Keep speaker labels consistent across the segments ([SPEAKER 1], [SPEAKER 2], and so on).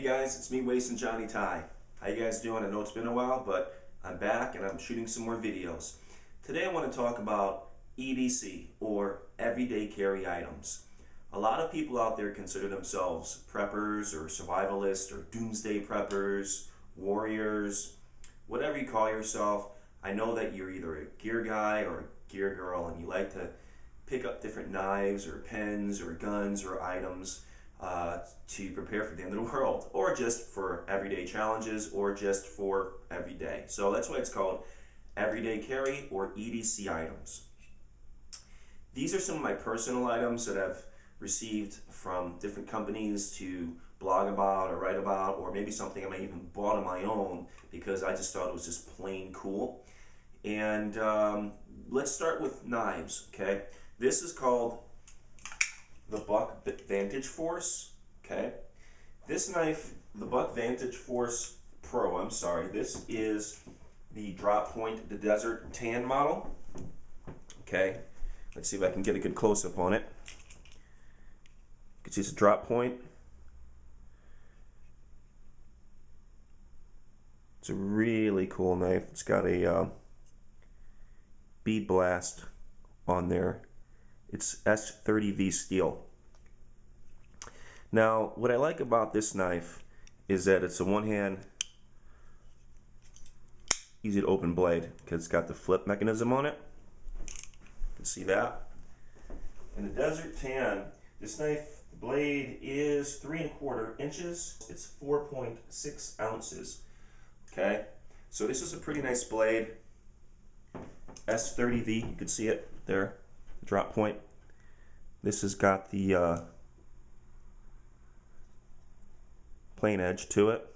[SPEAKER 1] guys, it's me, Waysun Johnny Tsai. How you guys doing? I know it's been a while, but I'm back and I'm shooting some more videos. Today I want to talk about EDC, or everyday carry items. A lot of people out there consider themselves preppers or survivalists or doomsday preppers, warriors, whatever you call yourself. I know that you're either a gear guy or a gear girl and you like to pick up different knives or pens or guns or items to prepare for the end of the world, or just for everyday challenges, or just for every day. So that's why it's called everyday carry or EDC items. These are some of my personal items that I've received from different companies to blog about or write about, or maybe something I might even bought on my own because I just thought it was just plain cool. And let's start with knives, okay? This is called the Buck Vantage Force, okay? This knife, the Buck Vantage Force Pro, this is the drop point, the Desert Tan model, okay? Let's see if I can get a good close-up on it. You can see it's a drop point. It's a really cool knife. It's got a bead blast on there. It's S30V steel. Now, what I like about this knife is that it's a one-hand, easy to open blade because it's got the flip mechanism on it. You can see that. And the Desert Tan, this knife, the blade is 3¼ inches. It's 4.6 ounces. Okay, so this is a pretty nice blade. S30V, you can see it there, the drop point. This has got the plain edge to it.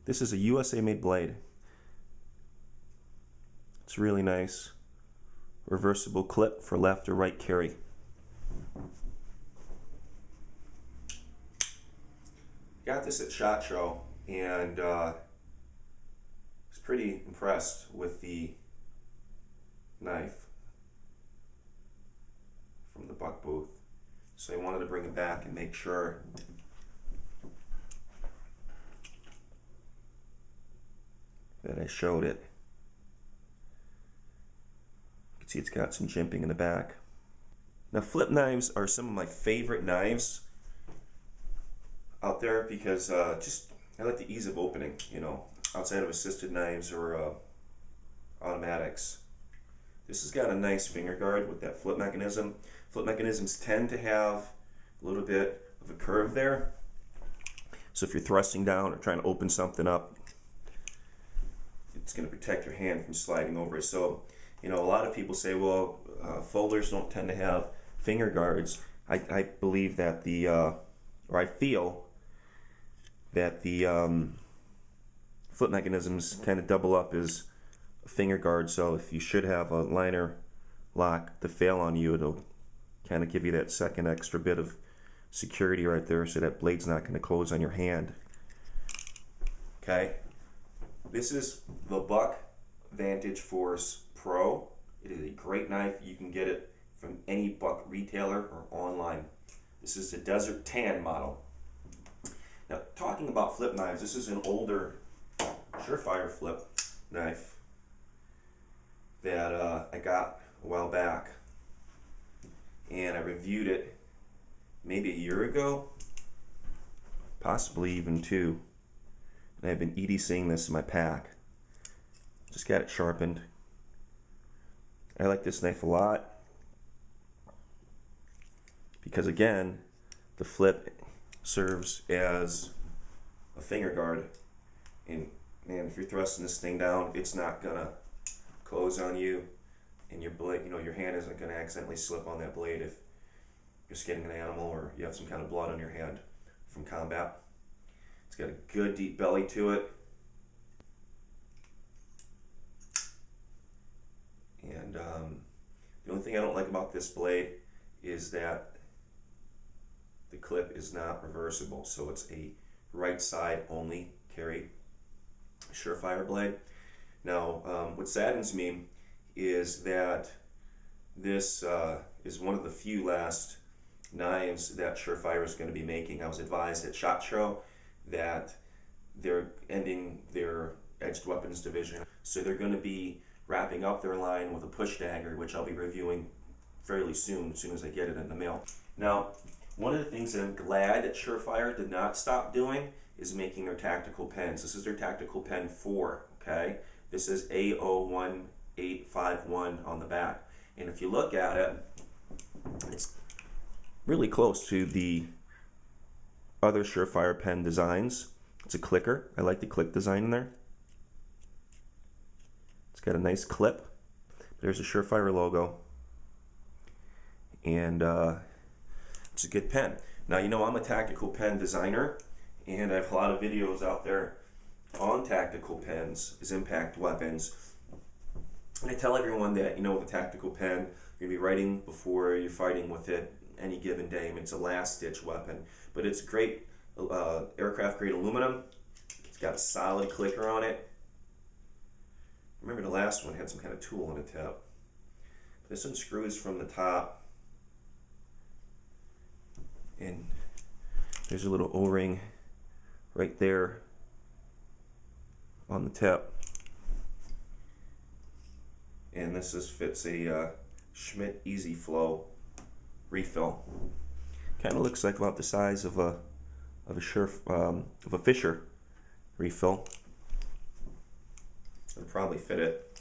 [SPEAKER 1] This is a USA made blade. It's really nice. Reversible clip for left or right carry. Got this at SHOT Show and was pretty impressed with the knife from the Buck booth. So I wanted to bring it back and make sure that I showed it. You can see it's got some jimping in the back. Now, flip knives are some of my favorite knives out there because I like the ease of opening, you know, outside of assisted knives or automatics. This has got a nice finger guard with that flip mechanism. Flip mechanisms tend to have a little bit of a curve there. So if you're thrusting down or trying to open something up, it's going to protect your hand from sliding over. So, you know, a lot of people say, well, folders don't tend to have finger guards. I believe that or I feel that the flip mechanisms kind of double up as a finger guard, so if you should have a liner lock to fail on you, it'll kind of give you that second extra bit of security right there so that blade's not going to close on your hand. Okay, this is the Buck Vantage Force Pro. It is a great knife. You can get it from any Buck retailer or online. This is the Desert Tan model. Now, talking about flip knives, this is an older SURFIRE flip knife that I got a while back, and I reviewed it maybe a year ago, possibly even 2, and I've been EDCing this in my pack. Just got it sharpened. I like this knife a lot because, again, the flip serves as a finger guard, and man, if you're thrusting this thing down, it's not gonna close on you, and your blade, you know, your hand isn't gonna accidentally slip on that blade if you're skinning an animal or you have some kind of blood on your hand from combat. It's got a good deep belly to it, and the only thing I don't like about this blade is that the clip is not reversible, so it's a right side only carry SURFIRE blade. Now, what saddens me is that this is one of the few last knives that SURFIRE is going to be making. I was advised at SHOT Show that they're ending their edged weapons division. So they're going to be wrapping up their line with a push dagger, which I'll be reviewing fairly soon, as soon as I get it in the mail. Now, one of the things that I'm glad that SURFIRE did not stop doing is making their tactical pens. This is their tactical pen 4, okay? This is A01851 on the back. And if you look at it, it's really close to the other SURFIRE pen designs. It's a clicker. I like the click design in there. It's got a nice clip. There's a SURFIRE logo. And it's a good pen. Now, you know, I'm a tactical pen designer, and I have a lot of videos out there on tactical pens as impact weapons. And I tell everyone that, you know, with a tactical pen, you're going to be writing before you're fighting with it any given day. I mean, it's a last-ditch weapon. But it's great aircraft-grade aluminum. It's got a solid clicker on it. Remember the last one had some kind of tool on the tip. This one screws from the top. And there's a little O-ring right there on the tip. And this fits a Schmidt Easy Flow refill. Kind of looks like about the size of a Fisher refill. It'll probably fit it.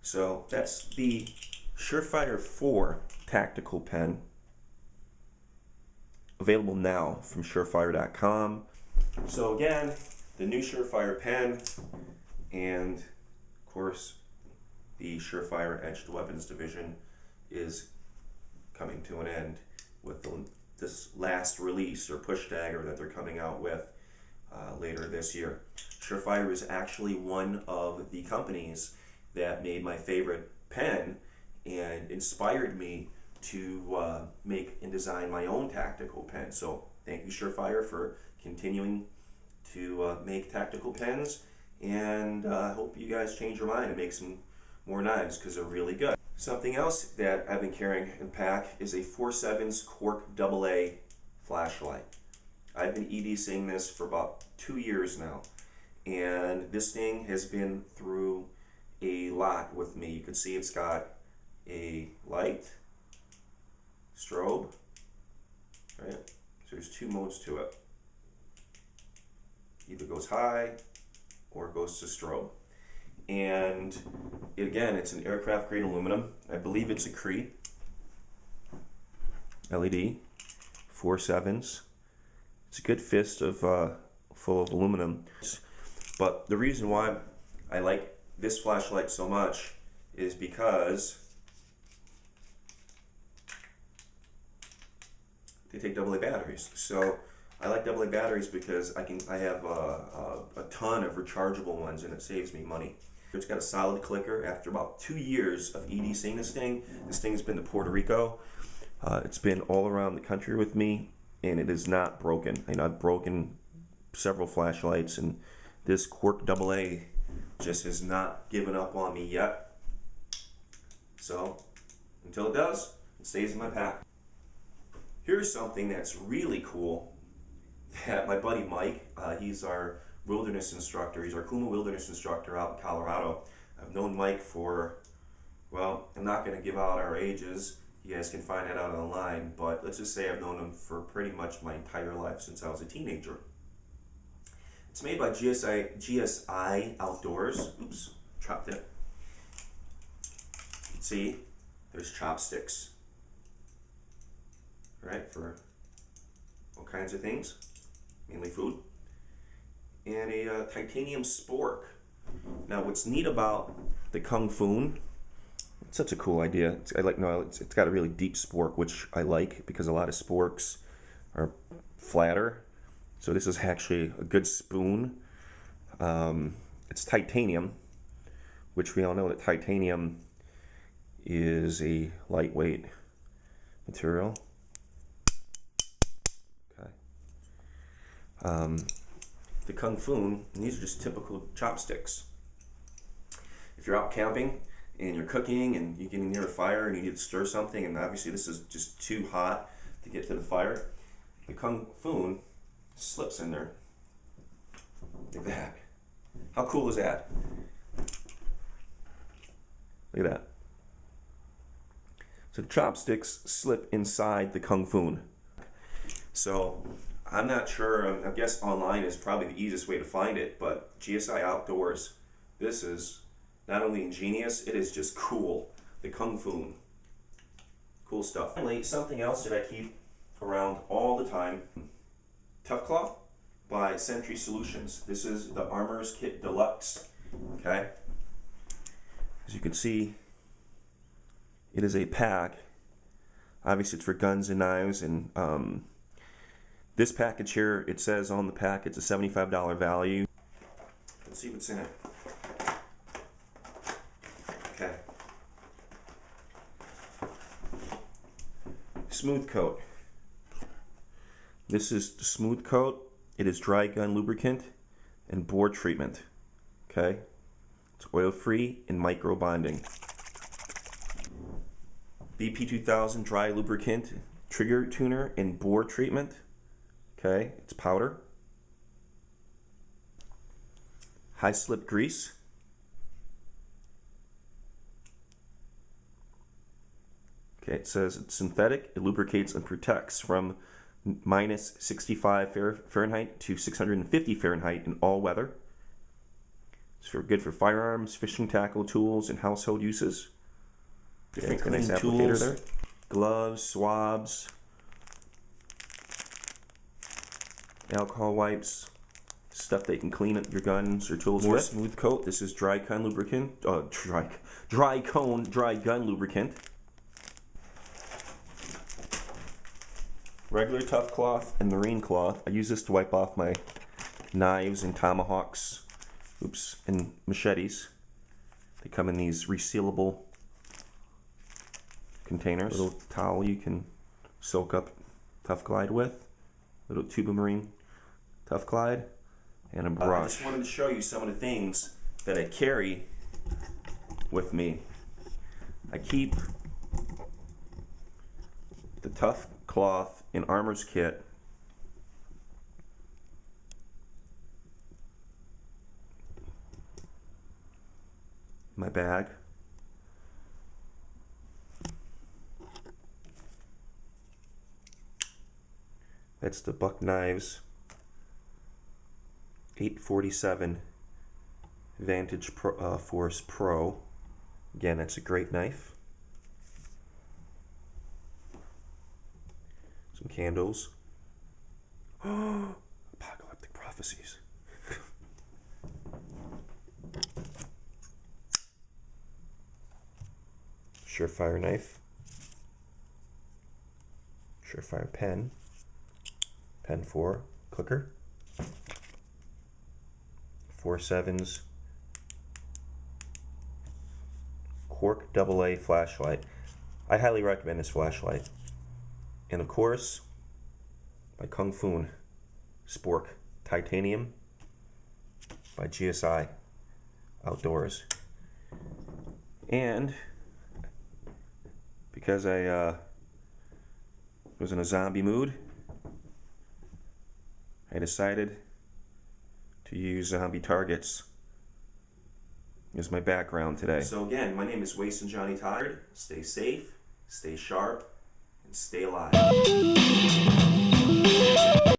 [SPEAKER 1] So that's the SURFIRE 4 tactical pen, available now from surefire.com. So again, the new SURFIRE pen, and of course the SURFIRE Edged Weapons division is coming to an end with this last release or push dagger that they're coming out with later this year. SURFIRE is actually one of the companies that made my favorite pen and inspired me to make and design my own tactical pen. So thank you, SURFIRE, for continuing to make tactical pens, and I hope you guys change your mind and make some more knives, because they're really good. Something else that I've been carrying in pack is a 4Sevens Cork AA flashlight. I've been EDCing this for about 2 years now, and this thing has been through a lot with me. You can see it's got a light, strobe, right? So there's 2 modes to it. Either goes high or it goes to strobe. And again, it's an aircraft grade aluminum. I believe it's a Cree LED, 4Sevens. It's a good fist of full of aluminum. But the reason why I like this flashlight so much is because they take AA batteries. So I like AA batteries because I have a ton of rechargeable ones, and it saves me money. It's got a solid clicker. After about 2 years of EDCing this thing has been to Puerto Rico. It's been all around the country with me, and it is not broken. I've broken several flashlights, and this Cork AA just has not given up on me yet. So until it does, it stays in my pack. Here's something that's really cool that my buddy Mike, he's our wilderness instructor. He's our C.U.M.A wilderness instructor out in Colorado. I've known Mike for, well, I'm not going to give out our ages. You guys can find that out online, but let's just say I've known him for pretty much my entire life since I was a teenager. It's made by GSI Outdoors. Oops, dropped it. You can see there's chopsticks, right, for all kinds of things, mainly food, and a titanium spork. Now, what's neat about the Kung Fu, it's such a cool idea. It's got a really deep spork, which I like because a lot of sporks are flatter. So this is actually a good spoon. It's titanium, which we all know that titanium is a lightweight material. Okay. The Kung Fu, and these are just typical chopsticks. If you're out camping and you're cooking and you're getting near a fire and you need to stir something, and obviously this is just too hot to get to the fire, the Kung Foon slips in there. Look at that. How cool is that? Look at that. So the chopsticks slip inside the Kung Foon. So I'm not sure, I guess online is probably the easiest way to find it, but GSI Outdoors, this is not only ingenious, it is just cool. The Kung Foon. Cool stuff. Finally, something else that I keep around all the time, Tough Cloth by Sentry Solutions. This is the Armor's Kit Deluxe. Okay? As you can see, it is a pack. Obviously it's for guns and knives, and this package here, it says on the pack it's a $75 value. Let's see what's in it. Okay. Smooth coat. This is the smooth coat. It is dry gun lubricant and bore treatment. Okay? It's oil free and micro bonding. BP2000 dry lubricant, trigger tuner and bore treatment. Okay, it's powder. High slip grease. Okay, it says it's synthetic, it lubricates and protects from minus 65 Fahrenheit to 650 Fahrenheit in all weather. It's good for firearms, fishing tackle, tools, and household uses. Different nice applicator there. Gloves, swabs, alcohol wipes, stuff that you can clean your guns or tools with. Smooth coat. This is dry gun lubricant. Dry gun lubricant. Regular tough cloth and marine cloth. I use this to wipe off my knives and tomahawks, and machetes. They come in these resealable containers. A little towel you can soak up Tough Glide with. Little tube of marine Tough Glide, and a brush. I just wanted to show you some of the things that I carry with me. I keep the Tough Cloth and Armor's Kit in my bag. That's the Buck Knives 847 Vantage Force Pro. Again, that's a great knife. Some candles. Apocalyptic prophecies. SURFIRE knife. SURFIRE pen. Pen 4 clicker. 4Sevens Quark AA flashlight. I highly recommend this flashlight. And of course, by Kung Foon Spork Titanium by GSI Outdoors. And because I was in a zombie mood, I decided to use zombie targets as my background today. So again, my name is Waysun Johnny Todd. Stay safe, stay sharp, and stay alive.